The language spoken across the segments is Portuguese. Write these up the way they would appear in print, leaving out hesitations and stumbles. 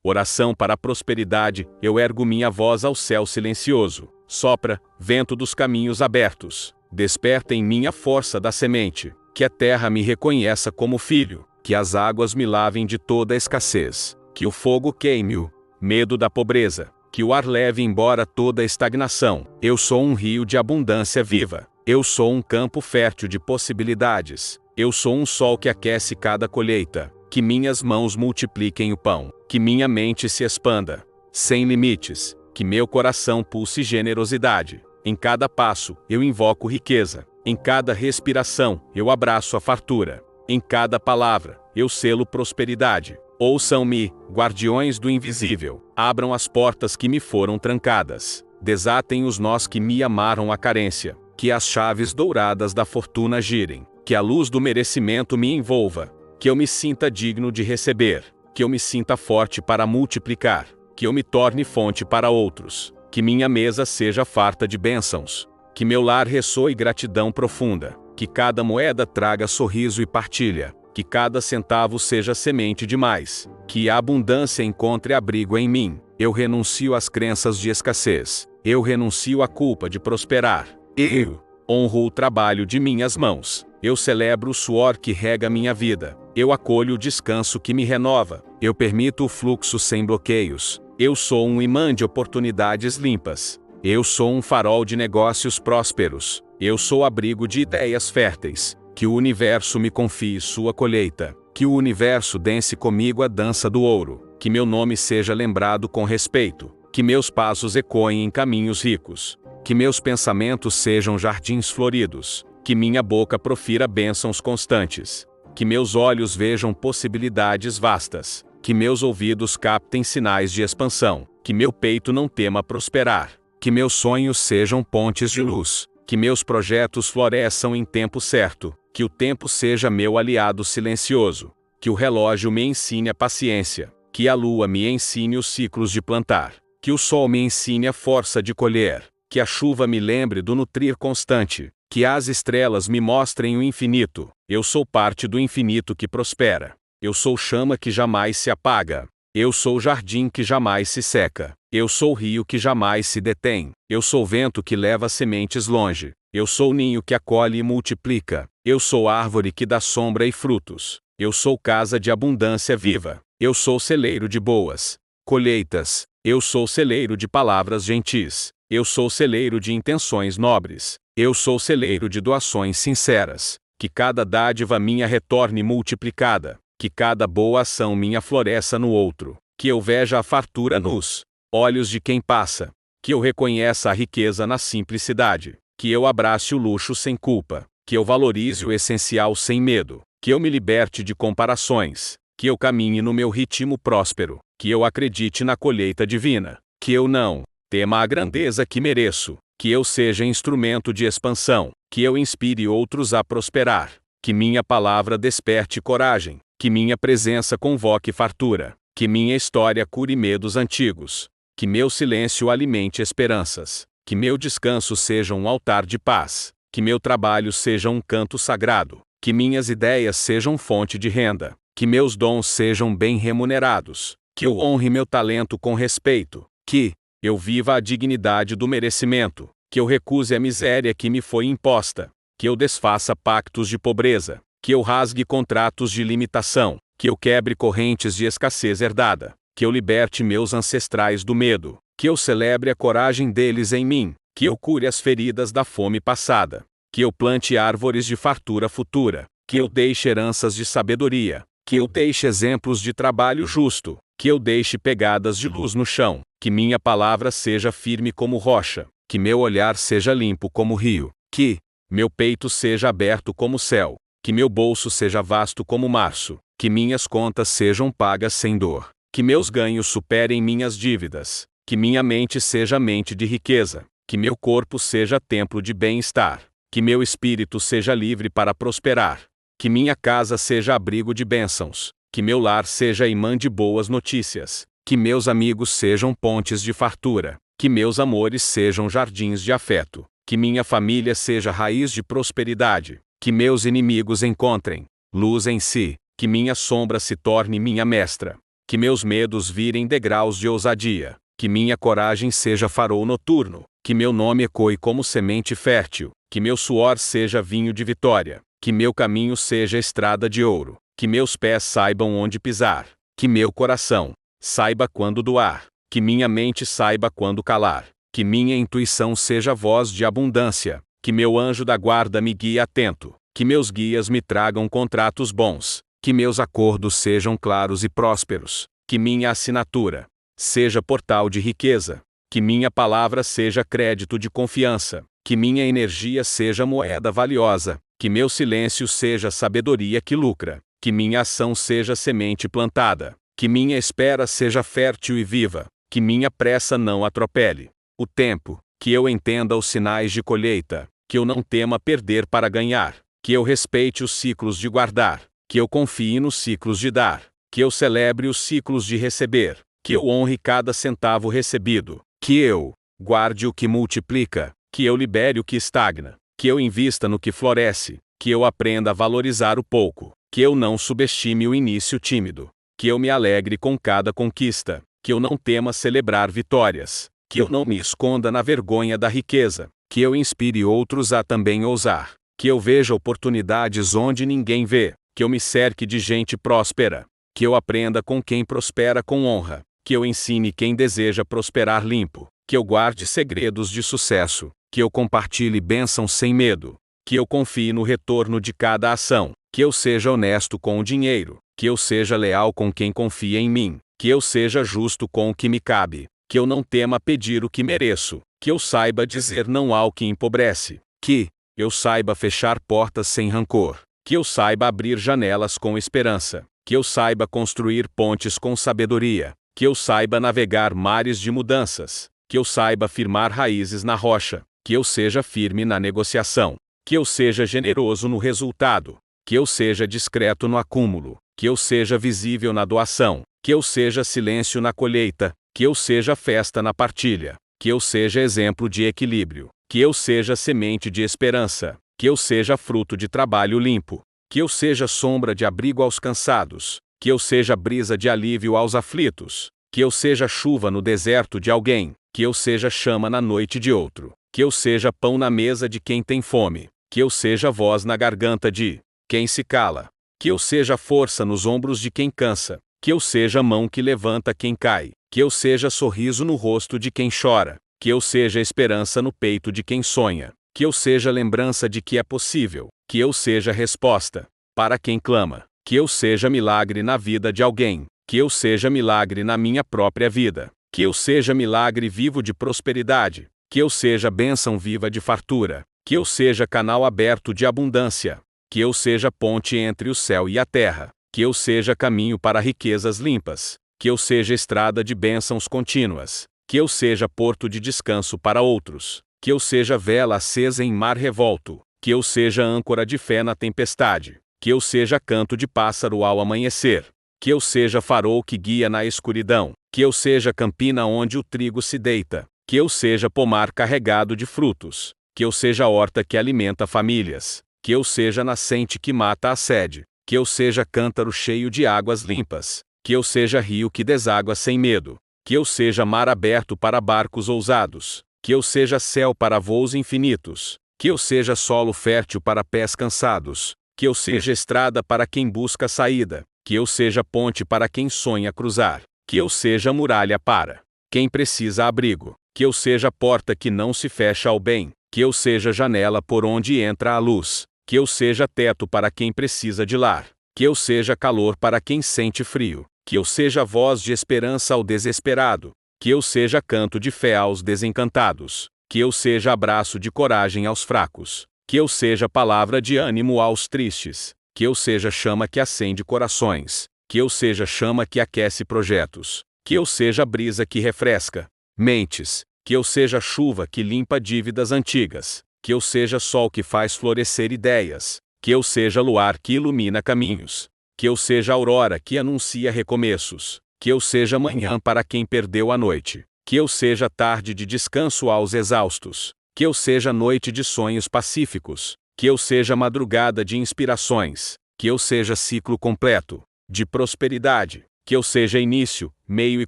Oração para a prosperidade, eu ergo minha voz ao céu silencioso. Sopra, vento dos caminhos abertos. Desperta em mim a força da semente. Que a terra me reconheça como filho. Que as águas me lavem de toda a escassez. Que o fogo queime-o medo da pobreza. Que o ar leve embora toda a estagnação. Eu sou um rio de abundância viva. Eu sou um campo fértil de possibilidades. Eu sou um sol que aquece cada colheita. Que minhas mãos multipliquem o pão. Que minha mente se expanda sem limites. Que meu coração pulse generosidade. Em cada passo, eu invoco riqueza. Em cada respiração, eu abraço a fartura. Em cada palavra, eu selo prosperidade. Ouçam-me, guardiões do invisível. Abram as portas que me foram trancadas. Desatem os nós que me amaram a carência. Que as chaves douradas da fortuna girem. Que a luz do merecimento me envolva. Que eu me sinta digno de receber. Que eu me sinta forte para multiplicar. Que eu me torne fonte para outros. Que minha mesa seja farta de bênçãos. Que meu lar ressoe gratidão profunda. Que cada moeda traga sorriso e partilha. Que cada centavo seja semente demais. Que a abundância encontre abrigo em mim. Eu renuncio às crenças de escassez. Eu renuncio à culpa de prosperar. Eu honro o trabalho de minhas mãos. Eu celebro o suor que rega minha vida. Eu acolho o descanso que me renova. Eu permito o fluxo sem bloqueios. Eu sou um imã de oportunidades limpas. Eu sou um farol de negócios prósperos. Eu sou abrigo de ideias férteis. Que o universo me confie sua colheita. Que o universo dance comigo a dança do ouro. Que meu nome seja lembrado com respeito. Que meus passos ecoem em caminhos ricos. Que meus pensamentos sejam jardins floridos. Que minha boca profira bênçãos constantes. Que meus olhos vejam possibilidades vastas. Que meus ouvidos captem sinais de expansão. Que meu peito não tema prosperar. Que meus sonhos sejam pontes de luz. Que meus projetos floresçam em tempo certo. Que o tempo seja meu aliado silencioso. Que o relógio me ensine a paciência. Que a lua me ensine os ciclos de plantar. Que o sol me ensine a força de colher. Que a chuva me lembre do nutrir constante. Que as estrelas me mostrem o infinito. Eu sou parte do infinito que prospera. Eu sou chama que jamais se apaga. Eu sou jardim que jamais se seca. Eu sou rio que jamais se detém. Eu sou vento que leva sementes longe. Eu sou ninho que acolhe e multiplica. Eu sou árvore que dá sombra e frutos. Eu sou casa de abundância viva. Eu sou celeiro de boas colheitas. Eu sou celeiro de palavras gentis. Eu sou celeiro de intenções nobres. Eu sou celeiro de doações sinceras. Que cada dádiva minha retorne multiplicada. Que cada boa ação minha floresça no outro. Que eu veja a fartura nos olhos de quem passa. Que eu reconheça a riqueza na simplicidade. Que eu abrace o luxo sem culpa. Que eu valorize o essencial sem medo. Que eu me liberte de comparações. Que eu caminhe no meu ritmo próspero. Que eu acredite na colheita divina. Que eu não tema a grandeza que mereço. Que eu seja instrumento de expansão. Que eu inspire outros a prosperar. Que minha palavra desperte coragem. Que minha presença convoque fartura. Que minha história cure medos antigos. Que meu silêncio alimente esperanças. Que meu descanso seja um altar de paz. Que meu trabalho seja um canto sagrado. Que minhas ideias sejam fonte de renda. Que meus dons sejam bem remunerados. Que eu honre meu talento com respeito. Que eu viva a dignidade do merecimento. Que eu recuse a miséria que me foi imposta. Que eu desfaça pactos de pobreza. Que eu rasgue contratos de limitação. Que eu quebre correntes de escassez herdada. Que eu liberte meus ancestrais do medo. Que eu celebre a coragem deles em mim. Que eu cure as feridas da fome passada. Que eu plante árvores de fartura futura. Que eu deixe heranças de sabedoria. Que eu deixe exemplos de trabalho justo. Que eu deixe pegadas de luz no chão. Que minha palavra seja firme como rocha. Que meu olhar seja limpo como rio. Que meu peito seja aberto como céu. Que meu bolso seja vasto como março. Que minhas contas sejam pagas sem dor. Que meus ganhos superem minhas dívidas. Que minha mente seja mente de riqueza. Que meu corpo seja templo de bem-estar. Que meu espírito seja livre para prosperar. Que minha casa seja abrigo de bênçãos. Que meu lar seja imã de boas notícias. Que meus amigos sejam pontes de fartura. Que meus amores sejam jardins de afeto. Que minha família seja raiz de prosperidade. Que meus inimigos encontrem luz em si. Que minha sombra se torne minha mestra. que meus medos virem degraus de ousadia, que minha coragem seja farol noturno, que meu nome ecoe como semente fértil, que meu suor seja vinho de vitória, que meu caminho seja estrada de ouro, que meus pés saibam onde pisar, que meu coração saiba quando doar, que minha mente saiba quando calar, que minha intuição seja voz de abundância, que meu anjo da guarda me guie atento, que meus guias me tragam contratos bons, que meus acordos sejam claros e prósperos, que minha assinatura seja portal de riqueza, que minha palavra seja crédito de confiança, que minha energia seja moeda valiosa, que meu silêncio seja sabedoria que lucra, que minha ação seja semente plantada, que minha espera seja fértil e viva, que minha pressa não atropele o tempo, que eu entenda os sinais de colheita, que eu não tema perder para ganhar, que eu respeite os ciclos de guardar, que eu confie nos ciclos de dar, que eu celebre os ciclos de receber, que eu honre cada centavo recebido, que eu guarde o que multiplica, que eu libere o que estagna, que eu invista no que floresce, que eu aprenda a valorizar o pouco, que eu não subestime o início tímido, que eu me alegre com cada conquista, que eu não tema celebrar vitórias, que eu não me esconda na vergonha da riqueza, que eu inspire outros a também ousar, que eu veja oportunidades onde ninguém vê, que eu me cerque de gente próspera, que eu aprenda com quem prospera com honra, que eu ensine quem deseja prosperar limpo, que eu guarde segredos de sucesso, que eu compartilhe bênçãos sem medo, que eu confie no retorno de cada ação, que eu seja honesto com o dinheiro, que eu seja leal com quem confia em mim, que eu seja justo com o que me cabe, que eu não tema pedir o que mereço, que eu saiba dizer não ao que empobrece, que eu saiba fechar portas sem rancor, que eu saiba abrir janelas com esperança, que eu saiba construir pontes com sabedoria, que eu saiba navegar mares de mudanças, que eu saiba firmar raízes na rocha, que eu seja firme na negociação, que eu seja generoso no resultado, que eu seja discreto no acúmulo, que eu seja visível na doação, que eu seja silêncio na colheita, que eu seja festa na partilha, que eu seja exemplo de equilíbrio, que eu seja semente de esperança, que eu seja fruto de trabalho limpo, que eu seja sombra de abrigo aos cansados, que eu seja brisa de alívio aos aflitos, que eu seja chuva no deserto de alguém, que eu seja chama na noite de outro, que eu seja pão na mesa de quem tem fome, que eu seja voz na garganta de quem se cala, que eu seja força nos ombros de quem cansa, que eu seja mão que levanta quem cai, que eu seja sorriso no rosto de quem chora, que eu seja esperança no peito de quem sonha, que eu seja lembrança de que é possível, que eu seja resposta para quem clama, que eu seja milagre na vida de alguém, que eu seja milagre na minha própria vida, que eu seja milagre vivo de prosperidade, que eu seja bênção viva de fartura, que eu seja canal aberto de abundância, que eu seja ponte entre o céu e a terra, que eu seja caminho para riquezas limpas, que eu seja estrada de bênçãos contínuas, que eu seja porto de descanso para outros, que eu seja vela acesa em mar revolto, que eu seja âncora de fé na tempestade, que eu seja canto de pássaro ao amanhecer, que eu seja farol que guia na escuridão, que eu seja campina onde o trigo se deita, que eu seja pomar carregado de frutos, que eu seja horta que alimenta famílias, que eu seja nascente que mata a sede, que eu seja cântaro cheio de águas limpas, que eu seja rio que deságua sem medo, que eu seja mar aberto para barcos ousados, que eu seja céu para voos infinitos, que eu seja solo fértil para pés cansados, que eu seja estrada para quem busca saída, que eu seja ponte para quem sonha cruzar, que eu seja muralha para quem precisa abrigo, que eu seja porta que não se fecha ao bem, que eu seja janela por onde entra a luz, que eu seja teto para quem precisa de lar, que eu seja calor para quem sente frio, que eu seja voz de esperança ao desesperado, que eu seja canto de fé aos desencantados, que eu seja abraço de coragem aos fracos, que eu seja palavra de ânimo aos tristes, que eu seja chama que acende corações, que eu seja chama que aquece projetos, que eu seja brisa que refresca mentes, que eu seja chuva que limpa dívidas antigas, que eu seja sol que faz florescer ideias, que eu seja luar que ilumina caminhos, que eu seja aurora que anuncia recomeços, que eu seja manhã para quem perdeu a noite, que eu seja tarde de descanso aos exaustos, que eu seja noite de sonhos pacíficos, que eu seja madrugada de inspirações, que eu seja ciclo completo de prosperidade, que eu seja início, meio e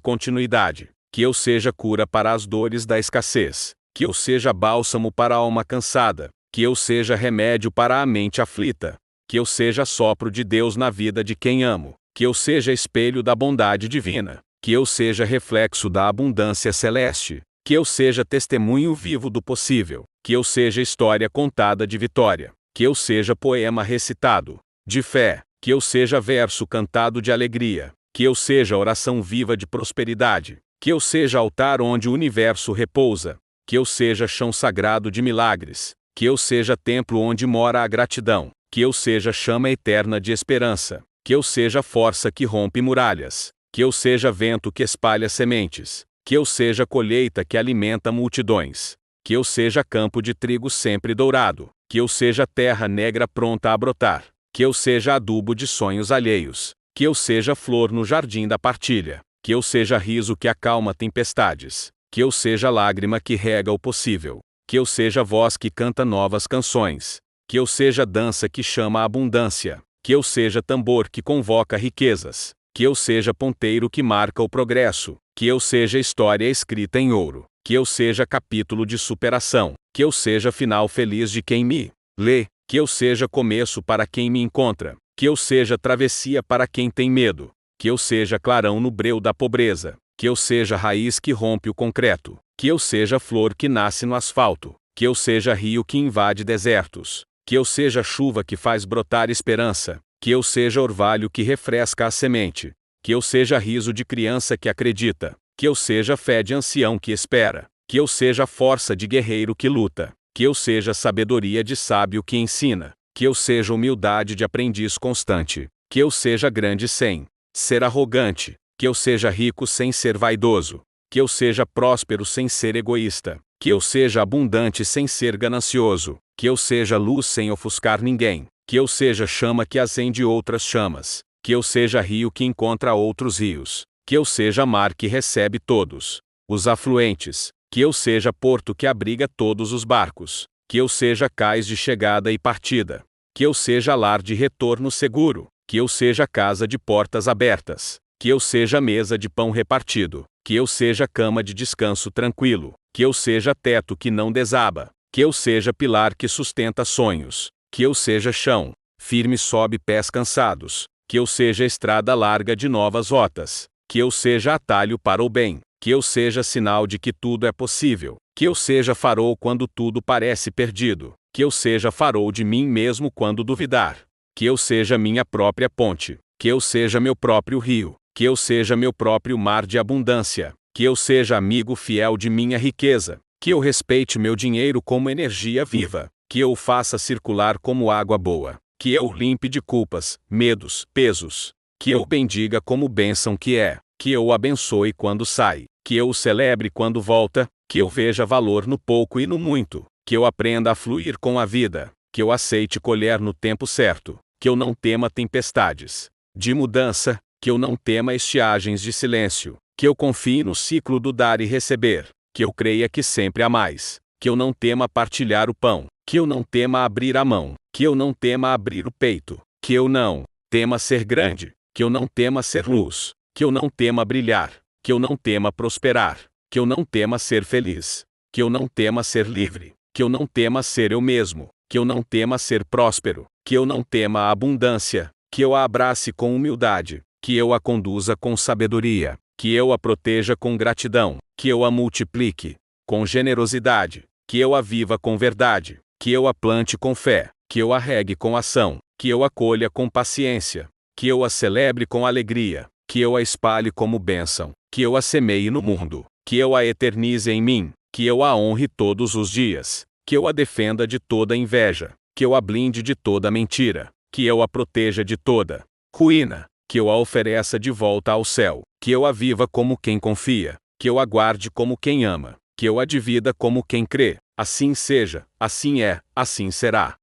continuidade, que eu seja cura para as dores da escassez, que eu seja bálsamo para a alma cansada, que eu seja remédio para a mente aflita, que eu seja sopro de Deus na vida de quem amo, que eu seja espelho da bondade divina, que eu seja reflexo da abundância celeste, que eu seja testemunho vivo do possível, que eu seja história contada de vitória, que eu seja poema recitado de fé, que eu seja verso cantado de alegria, que eu seja oração viva de prosperidade, que eu seja altar onde o universo repousa, que eu seja chão sagrado de milagres, que eu seja templo onde mora a gratidão, que eu seja chama eterna de esperança, que eu seja força que rompe muralhas, que eu seja vento que espalha sementes, que eu seja colheita que alimenta multidões, que eu seja campo de trigo sempre dourado, que eu seja terra negra pronta a brotar, que eu seja adubo de sonhos alheios, que eu seja flor no jardim da partilha, que eu seja riso que acalma tempestades, que eu seja lágrima que rega o possível, que eu seja voz que canta novas canções, que eu seja dança que chama a abundância, que eu seja tambor que convoca riquezas, que eu seja ponteiro que marca o progresso, que eu seja história escrita em ouro, que eu seja capítulo de superação, que eu seja final feliz de quem me lê, que eu seja começo para quem me encontra, que eu seja travessia para quem tem medo, que eu seja clarão no breu da pobreza, que eu seja raiz que rompe o concreto, que eu seja flor que nasce no asfalto, que eu seja rio que invade desertos, que eu seja chuva que faz brotar esperança, que eu seja orvalho que refresca a semente, que eu seja riso de criança que acredita, que eu seja fé de ancião que espera, que eu seja força de guerreiro que luta, que eu seja sabedoria de sábio que ensina, que eu seja humildade de aprendiz constante, que eu seja grande sem ser arrogante, que eu seja rico sem ser vaidoso, que eu seja próspero sem ser egoísta, que eu seja abundante sem ser ganancioso, que eu seja luz sem ofuscar ninguém, que eu seja chama que acende outras chamas, que eu seja rio que encontra outros rios, que eu seja mar que recebe todos os afluentes, que eu seja porto que abriga todos os barcos, que eu seja cais de chegada e partida, que eu seja lar de retorno seguro, que eu seja casa de portas abertas, que eu seja mesa de pão repartido, que eu seja cama de descanso tranquilo, que eu seja teto que não desaba, que eu seja pilar que sustenta sonhos, que eu seja chão firme sobe pés cansados, que eu seja estrada larga de novas rotas, que eu seja atalho para o bem, que eu seja sinal de que tudo é possível, que eu seja farol quando tudo parece perdido, que eu seja farol de mim mesmo quando duvidar, que eu seja minha própria ponte, que eu seja meu próprio rio, que eu seja meu próprio mar de abundância, que eu seja amigo fiel de minha riqueza, que eu respeite meu dinheiro como energia viva, que eu o faça circular como água boa, que eu o limpe de culpas, medos, pesos, que eu o bendiga como bênção que é, que eu o abençoe quando sai, que eu o celebre quando volta, que eu veja valor no pouco e no muito, que eu aprenda a fluir com a vida, que eu aceite colher no tempo certo, que eu não tema tempestades de mudança, que eu não tema estiagens de silêncio, que eu confie no ciclo do dar e receber, que eu creia que sempre há mais, que eu não tema partilhar o pão, que eu não tema abrir a mão, que eu não tema abrir o peito, que eu não tema ser grande, que eu não tema ser luz, que eu não tema brilhar, que eu não tema prosperar, que eu não tema ser feliz, que eu não tema ser livre, que eu não tema ser eu mesmo, que eu não tema ser próspero, que eu não tema a abundância, que eu a abrace com humildade, que eu a conduza com sabedoria, que eu a proteja com gratidão, que eu a multiplique com generosidade, que eu a viva com verdade, que eu a plante com fé, que eu a regue com ação, que eu a colha com paciência, que eu a celebre com alegria, que eu a espalhe como bênção, que eu a semeie no mundo, que eu a eternize em mim, que eu a honre todos os dias, que eu a defenda de toda inveja, que eu a blinde de toda mentira, que eu a proteja de toda ruína, que eu a ofereça de volta ao céu, que eu a viva como quem confia, que eu a guarde como quem ama, que eu a divida como quem crê. Assim seja, assim é, assim será.